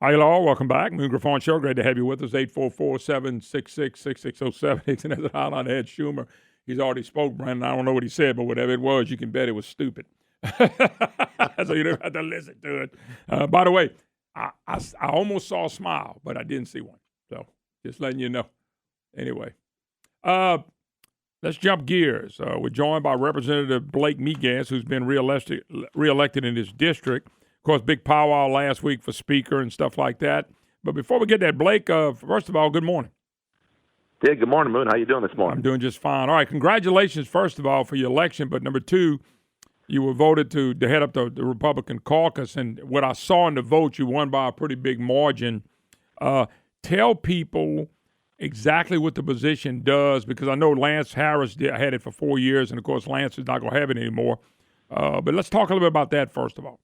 Hi, hello. Welcome back. Moon Griffon Show. Great to have you with us. 844-766-6607. It's an on Ed Schumer. He's already spoke, Brandon. I don't know what he said, but whatever it was, you can bet it was stupid. So you don't have to listen to it. By the way, I almost saw a smile, but I didn't see one. So just letting you know. Anyway, let's jump gears. We're joined by Representative Blake Miguez, who's been reelected in his district. Of course, big powwow last week for Speaker and stuff like that. But before we get that, Blake, first of all, good morning. Yeah, good morning, Moon. How you doing this morning? I'm doing just fine. All right, congratulations, first of all, for your election. But number two, you were voted to head up the Republican caucus. And what I saw in the vote, you won by a pretty big margin. Tell people exactly what the position does, because I know Lance Harris had it for 4 years, and, of course, Lance is not going to have it anymore. But let's talk a little bit about that, first of all.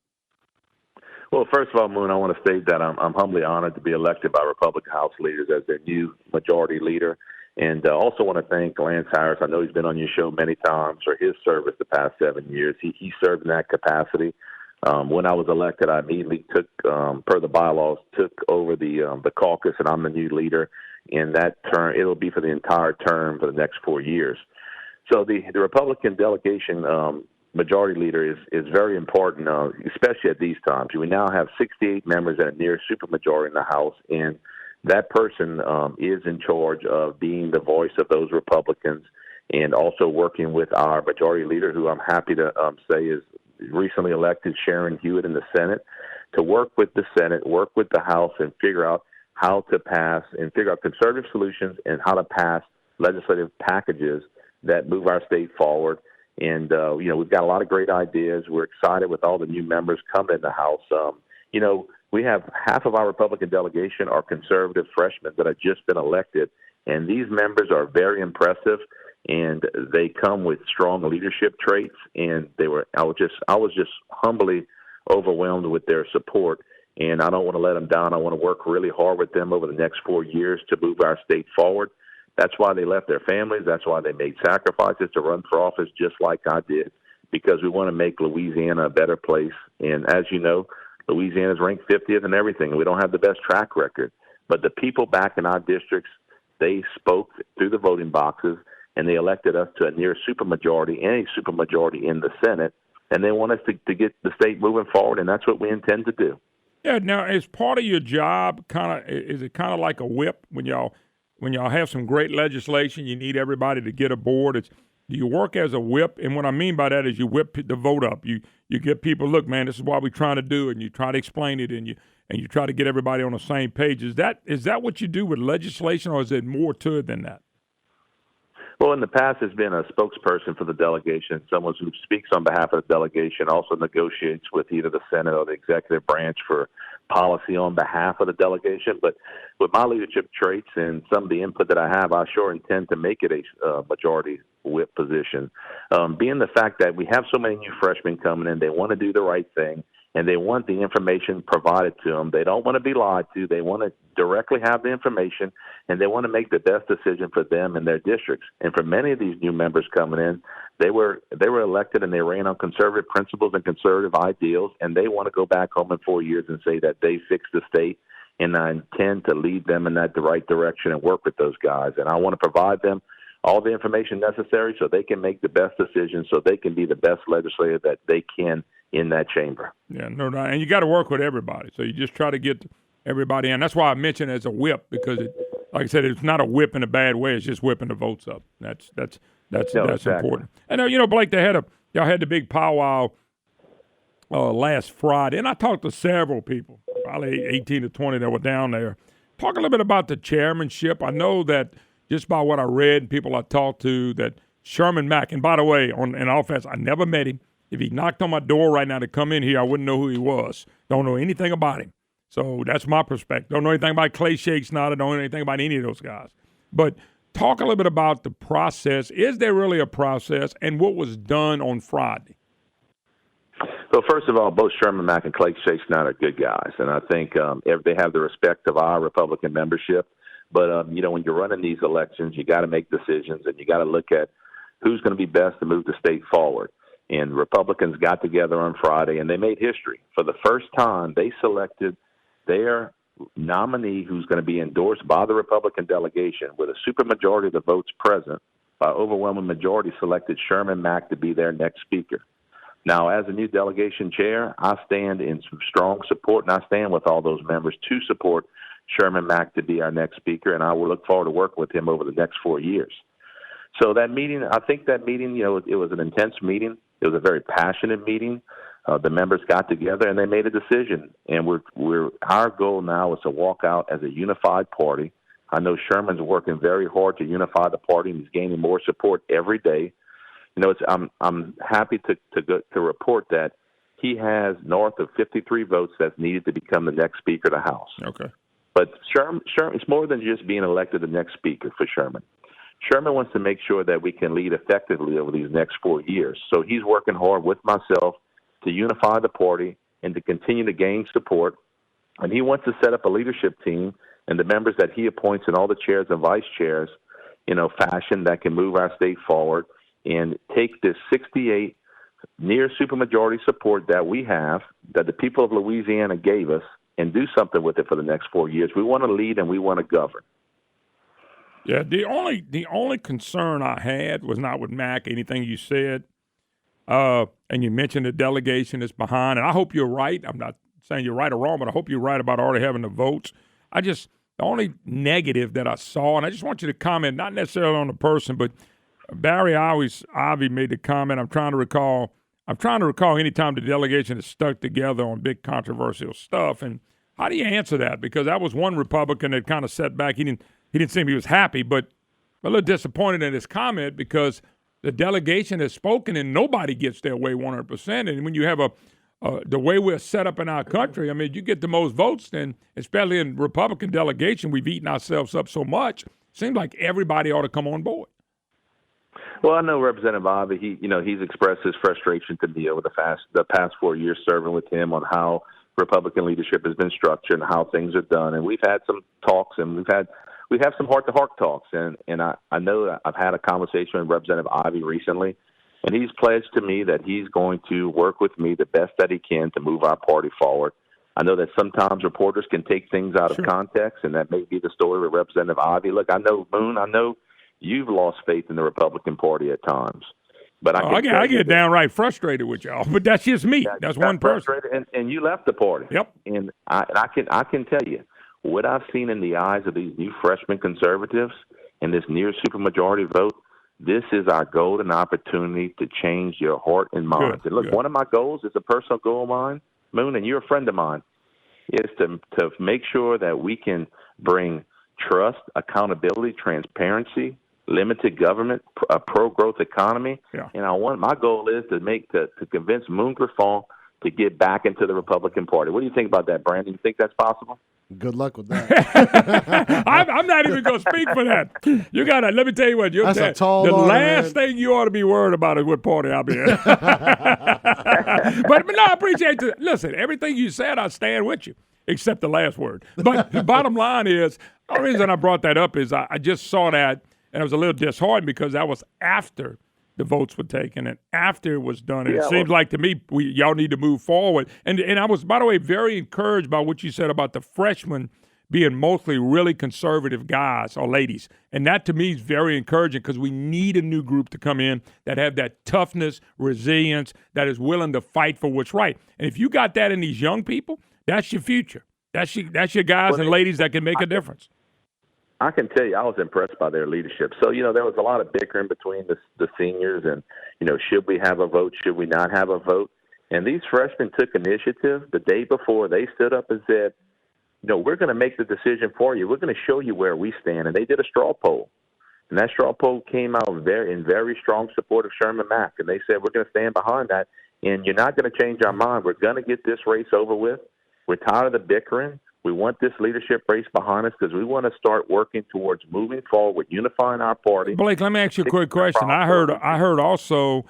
Well, first of all, Moon, I want to state that I'm humbly honored to be elected by Republican House leaders as their new majority leader. And also want to thank Lance Harris. I know he's been on your show many times for his service the past 7 years. He served in that capacity. When I was elected, I immediately took, per the bylaws, took over the caucus, and I'm the new leader. In that term, it'll be for the entire term for the next 4 years. So the Republican delegation majority leader is very important, especially at these times. We now have 68 members and a near supermajority in the House, and that person is in charge of being the voice of those Republicans and also working with our majority leader, who I'm happy to say is recently elected, Sharon Hewitt, in the Senate, to work with the Senate, work with the House, and figure out how to pass and figure out conservative solutions and how to pass legislative packages that move our state forward. And, we've got a lot of great ideas. We're excited with all the new members coming in the House. We have half of our Republican delegation are conservative freshmen that have just been elected. And these members are very impressive, and they come with strong leadership traits. And I was just humbly overwhelmed with their support. And I don't want to let them down. I want to work really hard with them over the next 4 years to move our state forward. That's why they left their families. That's why they made sacrifices to run for office just like I did, because we want to make Louisiana a better place. And as you know, Louisiana is ranked 50th in everything. We don't have the best track record. But the people back in our districts, they spoke through the voting boxes, and they elected us to a near supermajority and a supermajority in the Senate. And they want us to get the state moving forward, and that's what we intend to do. Yeah, now, as part of your job, is it kind of like a whip when y'all have some great legislation, you need everybody to get aboard? Do you work as a whip? And what I mean by that is you whip the vote up. You get people, look, man, this is what we're trying to do, and you try to explain it, and you try to get everybody on the same page. Is that what you do with legislation, or is it more to it than that? Well, in the past, has been a spokesperson for the delegation, someone who speaks on behalf of the delegation, also negotiates with either the Senate or the executive branch for policy on behalf of the delegation. But with my leadership traits and some of the input that I have, I sure intend to make it a majority whip position. Being the fact that we have so many new freshmen coming in, they want to do the right thing, and they want the information provided to them. They don't want to be lied to. They want to directly have the information, and they want to make the best decision for them and their districts. And for many of these new members coming in, they were elected and they ran on conservative principles and conservative ideals, and they want to go back home in 4 years and say that they fixed the state, and I intend to lead them in the right direction and work with those guys. And I want to provide them all the information necessary so they can make the best decisions, so they can be the best legislator that they can in that chamber. Yeah, no doubt. And you got to work with everybody. So you just try to get everybody in. That's why I mentioned it as a whip, because like I said, it's not a whip in a bad way. It's just whipping the votes up. That's exactly important. And Blake, y'all had the big powwow last Friday, and I talked to several people, probably 18 to 20 that were down there. Talk a little bit about the chairmanship. I know that just by what I read and people I talked to, that Sherman Mack, and by the way, in offense, I never met him. If he knocked on my door right now to come in here, I wouldn't know who he was. Don't know anything about him. So that's my perspective. Don't know anything about Clay Shakes, don't know anything about any of those guys. But talk a little bit about the process. Is there really a process, and what was done on Friday? So first of all, both Sherman Mack and Clay Shakes are good guys, and I think they have the respect of our Republican membership. But, when you're running these elections, you got to make decisions, and you got to look at who's going to be best to move the state forward. And Republicans got together on Friday, and they made history. For the first time, they selected their nominee who's going to be endorsed by the Republican delegation with a supermajority of the votes present by overwhelming majority selected Sherman Mack to be their next speaker. Now, as a new delegation chair, I stand in some strong support, and I stand with all those members to support Sherman Mack to be our next speaker, and I will look forward to working with him over the next 4 years. So that meeting, I think that meeting, it was an intense meeting. It was a very passionate meeting. The members got together and they made a decision, and our goal now is to walk out as a unified party. I know Sherman's working very hard to unify the party, and he's gaining more support every day. I'm happy to report that he has north of 53 votes that's needed to become the next Speaker of the House. Okay. But Sherman, it's more than just being elected the next Speaker for Sherman. Sherman wants to make sure that we can lead effectively over these next 4 years. So he's working hard with myself to unify the party and to continue to gain support. And he wants to set up a leadership team and the members that he appoints and all the chairs and vice chairs, fashion that can move our state forward and take this 68 near supermajority support that we have, that the people of Louisiana gave us, and do something with it for the next 4 years. We want to lead and we want to govern. Yeah, the only concern I had was not with Mac, anything you said, and you mentioned the delegation is behind, and I hope you're right. I'm not saying you're right or wrong, but I hope you're right about already having the votes. The only negative that I saw, and I just want you to comment, not necessarily on the person, but Barry Ivy made the comment. I'm trying to recall any time the delegation is stuck together on big controversial stuff. And how do you answer that? Because that was one Republican that kind of set back. He didn't seem he was happy, but a little disappointed in his comment because the delegation has spoken and nobody gets their way 100%. And when you have the way we're set up in our country, I mean, you get the most votes, then especially in Republican delegation, we've eaten ourselves up so much. Seems like everybody ought to come on board. Well, I know Representative Ivey. He's expressed his frustration to me over the past 4 years serving with him on how Republican leadership has been structured and how things are done. And we've had some talks, and we have some heart-to-heart talks. And I know that I've had a conversation with Representative Ivey recently, and he's pledged to me that he's going to work with me the best that he can to move our party forward. I know that sometimes reporters can take things out of context, and that may be the story with Representative Ivey. Look, I know you've lost faith in the Republican Party at times. But I get downright frustrated with y'all, but that's just me. That's one person. And you left the party. Yep. And I can tell you, what I've seen in the eyes of these new freshman conservatives and this near supermajority vote, this is our golden opportunity to change your heart and mind. And look, one of my goals is a personal goal of mine, Moon, and you're a friend of mine, is to make sure that we can bring trust, accountability, transparency, limited government, a pro-growth economy. Yeah. And my goal is to convince Moon Griffon to get back into the Republican Party. What do you think about that, Brandon? You think that's possible? Good luck with that. I'm not even going to speak for that. You got to, let me tell you what. That's a tall the order, last thing you ought to be worried about is what party I'll be in. But no, I appreciate it. Listen, everything you said, I stand with you, except the last word. But the bottom line is, the reason I brought that up is I just saw that, and I was a little disheartened because that was after the votes were taken and after it was done. And it seems like to me, y'all need to move forward. And I was, by the way, very encouraged by what you said about the freshmen being mostly really conservative guys or ladies. And that to me is very encouraging because we need a new group to come in that have that toughness, resilience, that is willing to fight for what's right. And if you got that in these young people, that's your future. That's your guys and ladies that can make a difference. I can tell you, I was impressed by their leadership. So, there was a lot of bickering between the seniors and, should we have a vote? Should we not have a vote? And these freshmen took initiative the day before. They stood up and said, we're going to make the decision for you. We're going to show you where we stand. And they did a straw poll. And that straw poll came out in very strong support of Sherman Mack. And they said, we're going to stand behind that. And you're not going to change our mind. We're going to get this race over with. We're tired of the bickering. We want this leadership race behind us because we want to start working towards moving forward, unifying our party. Blake, let me ask you a quick question. I heard also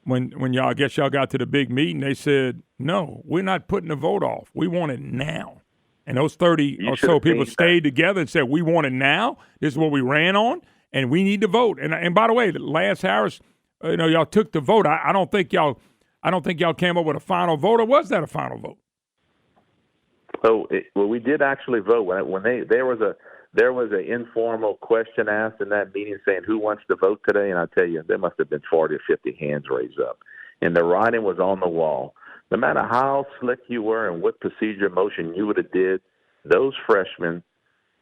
when y'all got to the big meeting, they said, no, we're not putting the vote off. We want it now. And those 30 or so people stayed together and said, we want it now. This is what we ran on, and we need to vote. And by the way, Lance Harris, y'all took the vote. I don't think y'all came up with a final vote, or was that a final vote? Well, we did actually vote when there was an informal question asked in that meeting saying who wants to vote today, and I tell you there must have been 40 or 50 hands raised up, and the writing was on the wall. No matter how slick you were and what procedure motion you would have did, those freshmen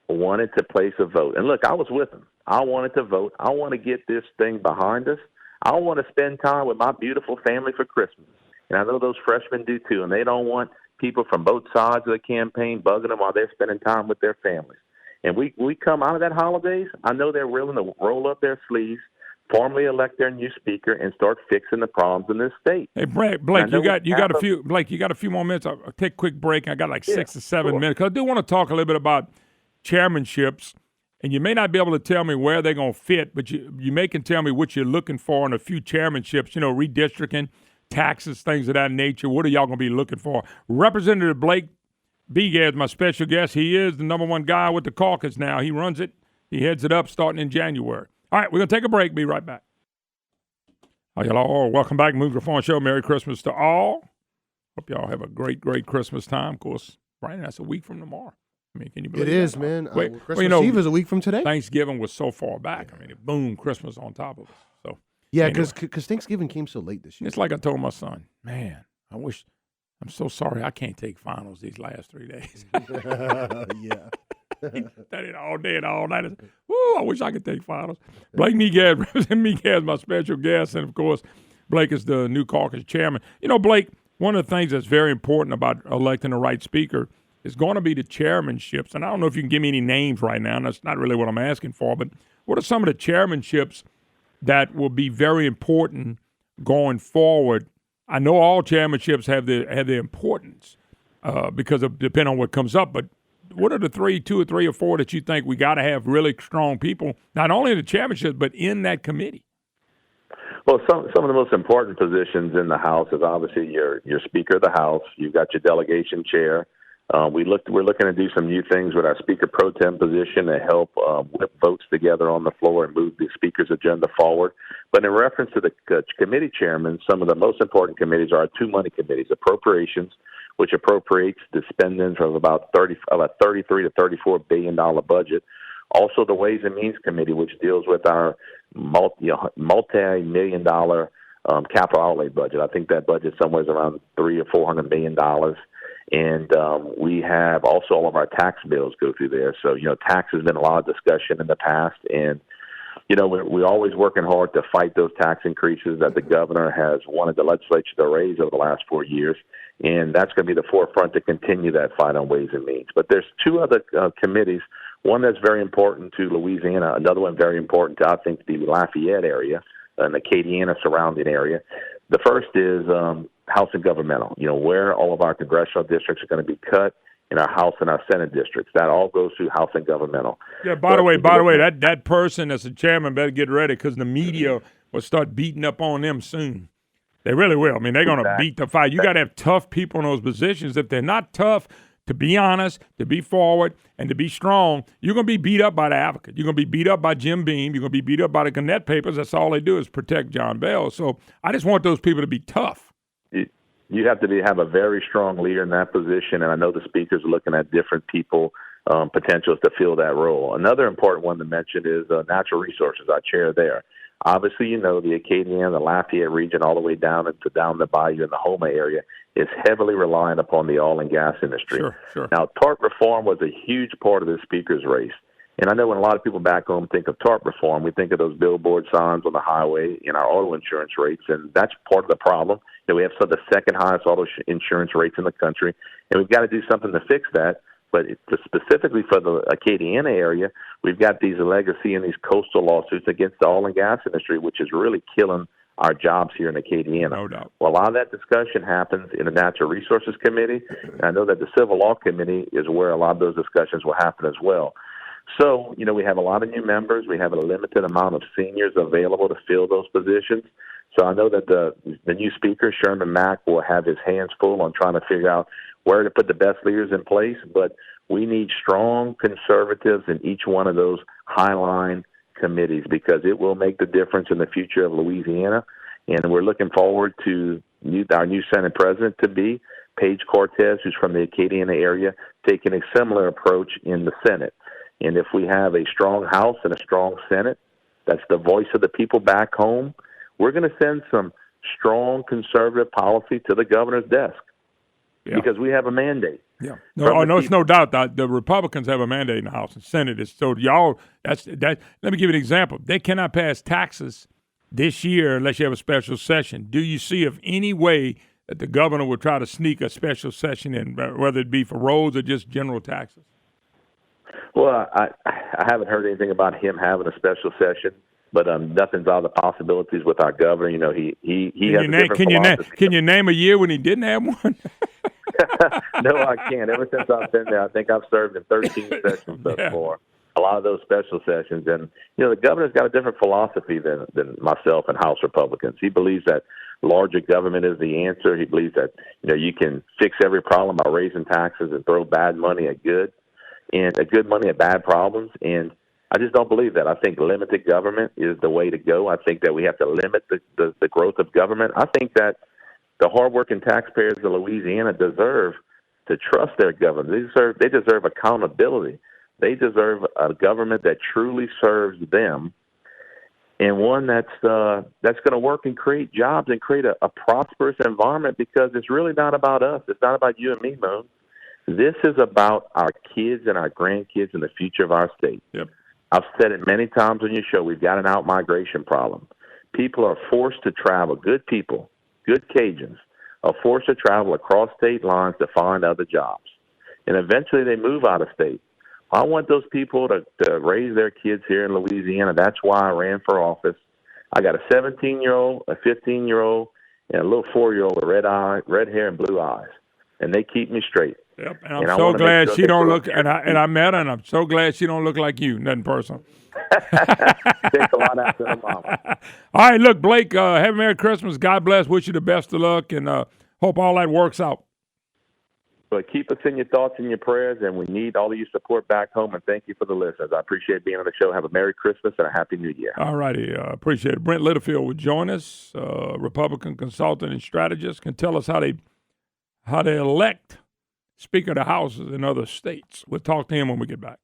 wanted to place a vote. And look, I was with them. I wanted to vote. I want to get this thing behind us. I want to spend time with my beautiful family for Christmas. And I know those freshmen do too, and they don't want people from both sides of the campaign bugging them while they're spending time with their families. And we come out of that holidays, I know they're willing to roll up their sleeves, formally elect their new speaker, and start fixing the problems in this state. Hey, Blake, you got a few more minutes. I'll take a quick break. I got like 6 to 7 minutes. 'Cause I do want to talk a little bit about chairmanships, and you may not be able to tell me where they're going to fit, but you may can tell me what you're looking for in a few chairmanships, redistricting, taxes, things of that nature. What are y'all going to be looking for? Representative Blake Miguez, my special guest. He is the number one guy with the caucus now. He runs it. He heads it up starting in January. All right, we're going to take a break. Be right back. Hello, welcome back. Moon Griffon Show. Merry Christmas to all. Hope y'all have a great, great Christmas time. Of course, Brian, that's a week from tomorrow. I mean, can you believe it? It is, man. Christmas Eve is a week from today. Thanksgiving was so far back. I mean, boom, Christmas on top of us. So yeah, because Thanksgiving came so late this year. It's like I told my son, man, I'm so sorry I can't take finals these last 3 days. Yeah. That it all day and all night. Woo, I wish I could take finals. Blake Miguez, my special guest, and of course, Blake is the new caucus chairman. Blake, one of the things that's very important about electing the right speaker is going to be the chairmanships. And I don't know if you can give me any names right now, and that's not really what I'm asking for, but what are some of the chairmanships that will be very important going forward? I know all chairmanships have their importance because of depending on what comes up, but what are the two or three or four that you think we got to have really strong people, not only in the chairmanship, but in that committee? Well, some of the most important positions in the House is obviously your Speaker of the House. You've got your delegation chair. We're looking to do some new things with our Speaker Pro Tem position to help whip votes together on the floor and move the Speaker's agenda forward. But in reference to the committee chairmen, some of the most important committees are our two money committees: Appropriations, which appropriates the spending of about $33 to $34 billion budget. Also, the Ways and Means Committee, which deals with our multi-million dollar capital outlay budget. I think that budget is somewhere around $300 or $400 million. And we have also all of our tax bills go through there. So, tax has been a lot of discussion in the past. And, we're always working hard to fight those tax increases that the governor has wanted the legislature to raise over the last 4 years. And that's going to be the forefront to continue that fight on Ways and Means. But there's two other committees, one that's very important to Louisiana, another one very important to, I think, the Lafayette area and the Acadiana surrounding area. The first is House and Governmental, where all of our congressional districts are going to be cut in our House and our Senate districts. That all goes through House and Governmental. Yeah, by the way, that person that's a chairman better get ready because the media will start beating up on them soon. They really will. I mean, they're going to beat the fight. You got to have tough people in those positions. If they're not tough, to be honest, to be forward, and to be strong, you're going to be beat up by the advocate. You're going to be beat up by Jim Beam. You're going to be beat up by the Gannett papers. That's all they do is protect John Bell. So I just want those people to be tough. You have to have a very strong leader in that position, and I know the speakers are looking at different people, potentials to fill that role. Another important one to mention is natural resources, our chair there. Obviously, the Acadiana, the Lafayette region, all the way down the bayou in the Houma area is heavily reliant upon the oil and gas industry. Sure. Now, TARP reform was a huge part of the speaker's race. And I know when a lot of people back home think of TARP reform, we think of those billboard signs on the highway and our auto insurance rates, and that's part of the problem. We have some of the second highest auto insurance rates in the country, and we've got to do something to fix that. But specifically for the Acadiana area, we've got these legacy and these coastal lawsuits against the oil and gas industry, which is really killing our jobs here in Acadiana. No doubt. Well, a lot of that discussion happens in the Natural Resources Committee, and I know that the Civil Law Committee is where a lot of those discussions will happen as well. So, we have a lot of new members. We have a limited amount of seniors available to fill those positions. So I know that the new speaker, Sherman Mack, will have his hands full on trying to figure out where to put the best leaders in place. But we need strong conservatives in each one of those highline committees because it will make the difference in the future of Louisiana. And we're looking forward to our new Senate president to be Paige Cortez, who's from the Acadiana area, taking a similar approach in the Senate. And if we have a strong House and a strong Senate, that's the voice of the people back home, we're going to send some strong conservative policy to the governor's desk because we have a mandate. Yeah, it's no doubt that the Republicans have a mandate in the House and Senate. So y'all, that. Let me give you an example. They cannot pass taxes this year unless you have a special session. Do you see of any way that the governor would try to sneak a special session in, whether it be for roads or just general taxes? Well, I haven't heard anything about him having a special session, but nothing's out of the possibilities with our governor. You know, he has a different philosophy. Can you name a year when he didn't have one? No, I can't. Ever since I've been there, I think I've served in 13 sessions thus far. A lot of those special sessions, and the governor's got a different philosophy than myself and House Republicans. He believes that larger government is the answer. He believes that you can fix every problem by raising taxes and throw bad money at good, and good money at bad problems. And I just don't believe that. I think limited government is the way to go. I think that we have to limit the growth of government. I think that the hardworking taxpayers of Louisiana deserve to trust their government. They deserve accountability. They deserve a government that truly serves them, and one that's going to work and create jobs and create a prosperous environment. Because it's really not about us. It's not about you and me, Moon. This is about our kids and our grandkids and the future of our state. Yep. I've said it many times on your show. We've got an out-migration problem. People are forced to travel. Good people, good Cajuns, are forced to travel across state lines to find other jobs. And eventually they move out of state. I want those people to raise their kids here in Louisiana. That's why I ran for office. I got a 17-year-old, a 15-year-old, and a little 4-year-old with red hair and blue eyes. And they keep me straight. Yep, and I'm so glad she don't look. And I met her, and I'm so glad she don't look like you. Nothing personal. Takes a lot after the mama. All right, look, Blake. Have a Merry Christmas. God bless. Wish you the best of luck, and hope all that works out. But keep us in your thoughts and your prayers, and we need all of your support back home. And thank you for the listeners. I appreciate being on the show. Have a Merry Christmas and a Happy New Year. All righty. Appreciate it. Brent Littlefield would join us, Republican consultant and strategist, can tell us how they elect Speaker of the House in other states. We'll talk to him when we get back.